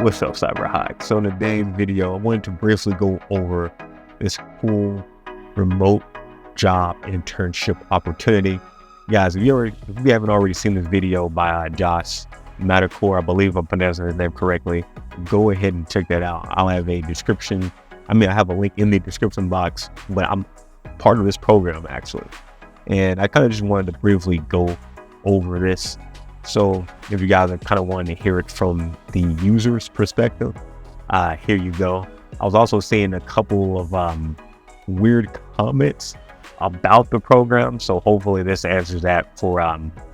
What's up, Cyber High? So in today's video, I wanted to briefly go over this cool remote job internship opportunity. Guys, if you haven't already seen this video by Josh Madakor, I believe I'm pronouncing his name correctly, go ahead and check that out. I'll have a description. I have a link in the description box, but I'm part of this program actually. And I kind of just wanted to briefly go over this. So if you guys are kind of wanting to hear it from the user's perspective, here you go. I was also seeing a couple of weird comments about the program. So hopefully this answers that for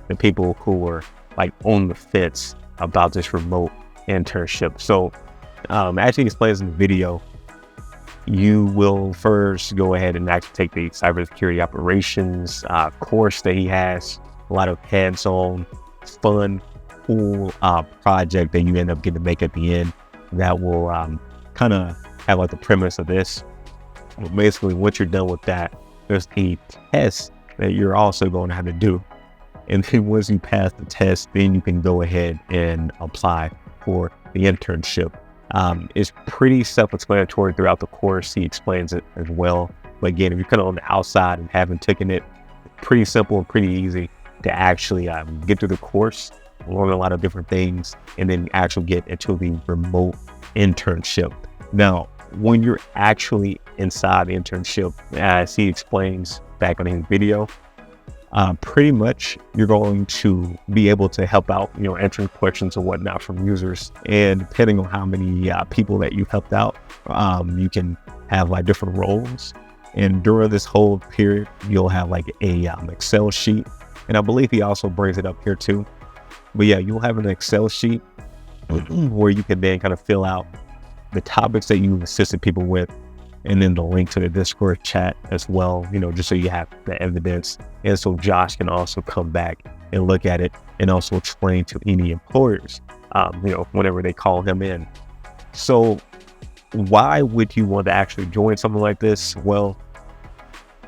the people who were like on the fence about this remote internship. So actually explains in the video, you will first go ahead and actually take the cybersecurity operations course that he has. A lot of hands-on, fun, cool project that you end up getting to make at the end that will kind of have like the premise of this. But basically, once you're done with that, there's a test that you're also going to have to do. And then once you pass the test, then you can go ahead and apply for the internship. It's pretty self-explanatory throughout the course. He explains it as well. But again, if you're kind of on the outside and haven't taken it, pretty simple and pretty easy to actually get through the course, learn a lot of different things, and then actually get into the remote internship. Now, when you're actually inside the internship, as he explains back on his video, pretty much you're going to be able to help out, answering questions and whatnot from users. And depending on how many people that you helped out, you can have like different roles. And during this whole period, you'll have like a Excel sheet. And I believe he also brings it up here too. But yeah, you'll have an Excel sheet where you can then kind of fill out the topics that you've assisted people with, and then the link to the Discord chat as well, just so you have the evidence. And so Josh can also come back and look at it and also explain to any employers, whenever they call him in. So why would you want to actually join something like this? Well,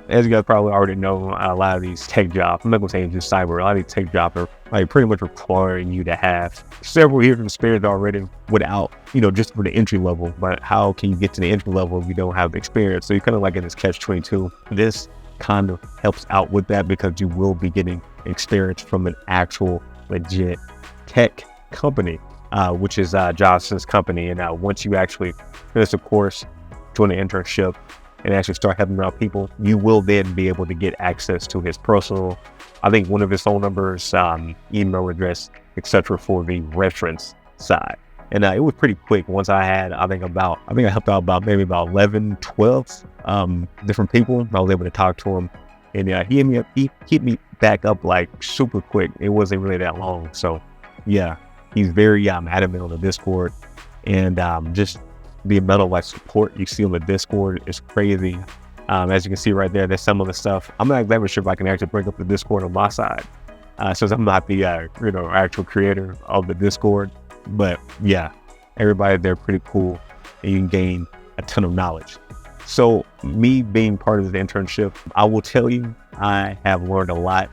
as you guys probably already know, a lot of these tech jobs, I'm not going to say just cyber, a lot of these tech jobs are like pretty much requiring you to have several years of experience already without, just for the entry level. But how can you get to the entry level if you don't have the experience? So you're kind of like in this catch-22. This kind of helps out with that because you will be getting experience from an actual legit tech company, which is Johnson's company. And once you actually finish the course, join the internship, and actually start helping out people, you will then be able to get access to his personal, I think one of his phone numbers, email address, etc. for the reference side. And it was pretty quick. Once I had, I think I helped out about 11, 12 different people. I was able to talk to him, and he hit me back up like super quick. It wasn't really that long. So yeah, he's very adamant on the Discord, and just the amount of like support you see on the Discord is crazy. As you can see right there, there's some of the stuff. I'm not exactly sure if I can actually bring up the Discord on my side, since I'm not the actual creator of the Discord. But yeah, everybody there pretty cool, and you can gain a ton of knowledge. So me being part of the internship, I will tell you, I have learned a lot.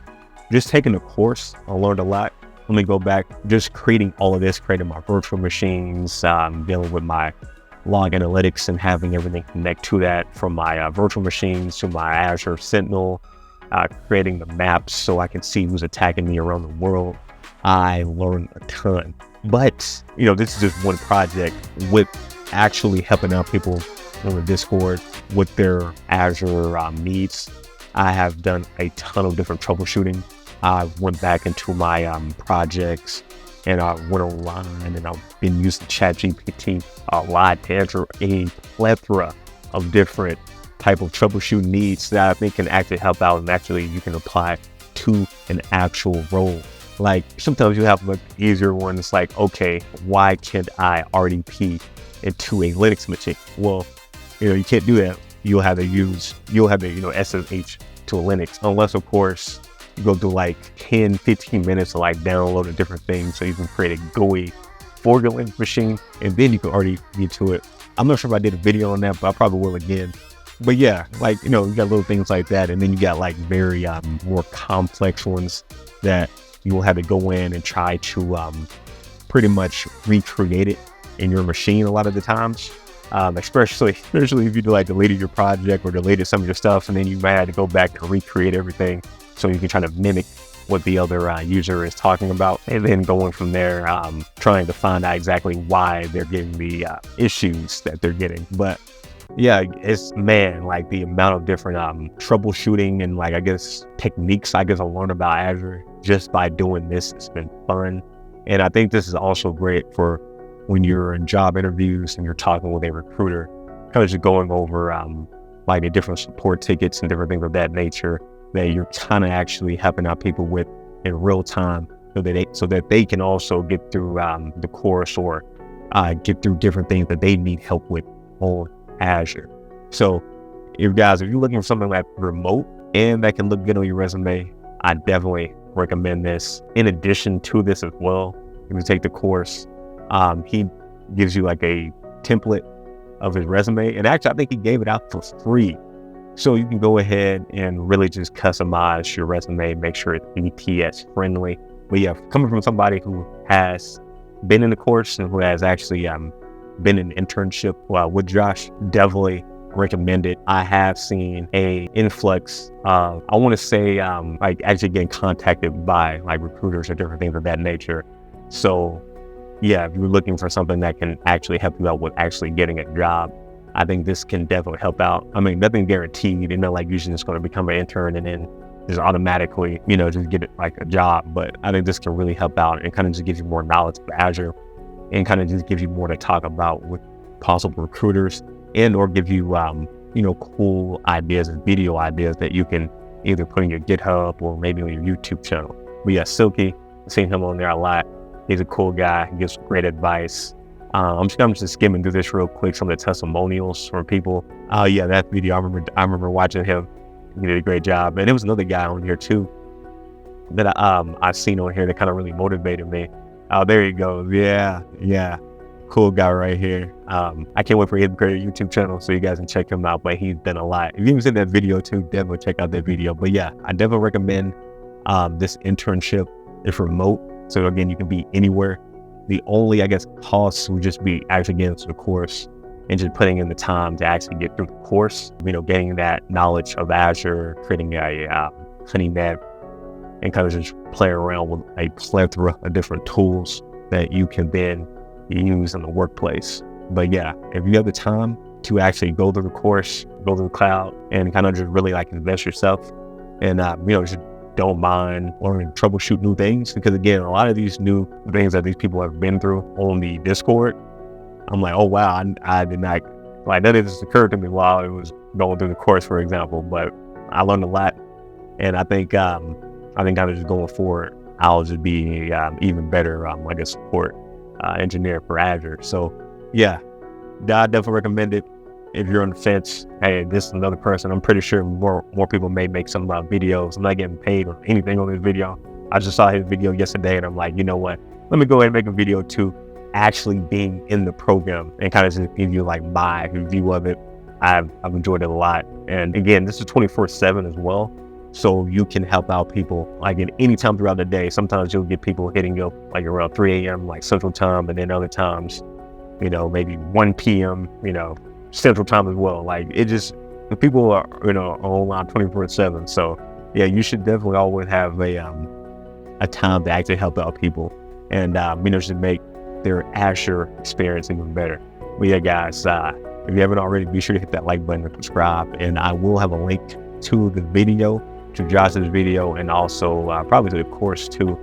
Just taking the course, I learned a lot. Let me go back, just creating all of this, creating my virtual machines, dealing with my log analytics and having everything connect to that, from my virtual machines to my Azure Sentinel, creating the maps so I can see who's attacking me around the world. I learned a ton, but this is just one project with actually helping out people on the Discord with their Azure needs. I have done a ton of different troubleshooting. I went back into my projects, and I went online, and I've been using ChatGPT a lot to answer a plethora of different type of troubleshooting needs that I think can actually help out, and actually you can apply to an actual role. Like sometimes you have like easier ones like, okay, why can't I RDP into a Linux machine? Well, you can't do that. You'll have to SSH to a Linux, unless of course you go through like 10-15 minutes to like download a different thing so you can create a GUI for your Linux machine, and then you can already get to it. I'm not sure if I did a video on that, but I probably will again. But yeah, like, you got little things like that, and then you got like very more complex ones that you will have to go in and try to pretty much recreate it in your machine a lot of the times. Especially if you deleted your project or deleted some of your stuff, and then you might have to go back and recreate everything so you can try to mimic what the other user is talking about, and then going from there, trying to find out exactly why they're getting the issues that they're getting. But yeah, it's like the amount of different troubleshooting and I guess techniques I learned about Azure just by doing this. It's been fun. And I think this is also great for when you're in job interviews and you're talking with a recruiter, kind of just going over the different support tickets and different things of that nature that you're kind of actually helping out people with in real time, so that they can also get through the course or get through different things that they need help with on Azure. So if you're looking for something like remote and that can look good on your resume, I definitely recommend this. In addition to this as well, if you take the course, he gives you a template of his resume, and actually I think he gave it out for free. So you can go ahead and really just customize your resume, make sure it's ETS friendly. But yeah, coming from somebody who has been in the course and who has actually been in an internship with Josh, definitely recommend it. I have seen a influx of, I want to say, actually getting contacted by recruiters or different things of that nature. So yeah, if you're looking for something that can actually help you out with actually getting a job, I think this can definitely help out. I mean, nothing guaranteed. You're usually just going to become an intern and then just automatically, just get a job. But I think this can really help out and kind of just give you more knowledge of Azure, and kind of just give you more to talk about with possible recruiters, and or give you, cool ideas and video ideas that you can either put in your GitHub or maybe on your YouTube channel. But yeah, Silky, I've seen him on there a lot. He's a cool guy. He gives great advice. I'm just skimming through this real quick, some of the testimonials from people. Oh yeah, that video, I remember watching him. He did a great job. And there was another guy on here too that I seen on here that kind of really motivated me. Oh, there you go. Yeah. Cool guy right here. I can't wait for him to create a YouTube channel so you guys can check him out, but he's done a lot. If you haven't seen that video too, definitely check out that video. But yeah, I definitely recommend this internship. It's remote, so again, you can be anywhere. The only, costs would just be actually getting to the course and just putting in the time to actually get through the course, getting that knowledge of Azure, creating a honeynet, and kind of just play around with a plethora of different tools that you can then use in the workplace. But yeah, if you have the time to actually go through the course, go through the cloud, and kind of just really invest yourself, and just don't mind learning to troubleshoot new things, because again, a lot of these new things that these people have been through on the Discord, I'm like, oh wow, I did not, none of this occurred to me while I was going through the course, for example, but I learned a lot. And I think kind of just going forward, I'll just be even better, a support engineer for Azure. So yeah, I definitely recommend it. If you're on the fence, hey, this is another person. I'm pretty sure more people may make some videos. I'm not getting paid or anything on this video. I just saw his video yesterday, and I'm like, you know what? Let me go ahead and make a video too, actually being in the program, and kind of just give you my review of it. I've enjoyed it a lot. And again, this is 24/7 as well, so you can help out people in any time throughout the day. Sometimes you'll get people hitting you up around 3 a.m. Central Time, and then other times, maybe 1 p.m. Central Time as well. The people are online 24/7. So yeah, you should definitely always have a time to actually help out people, and just make their Azure experience even better. But yeah, guys, if you haven't already, be sure to hit that like button and subscribe. And I will have a link to the video, to Josh's video, and also probably to the course too,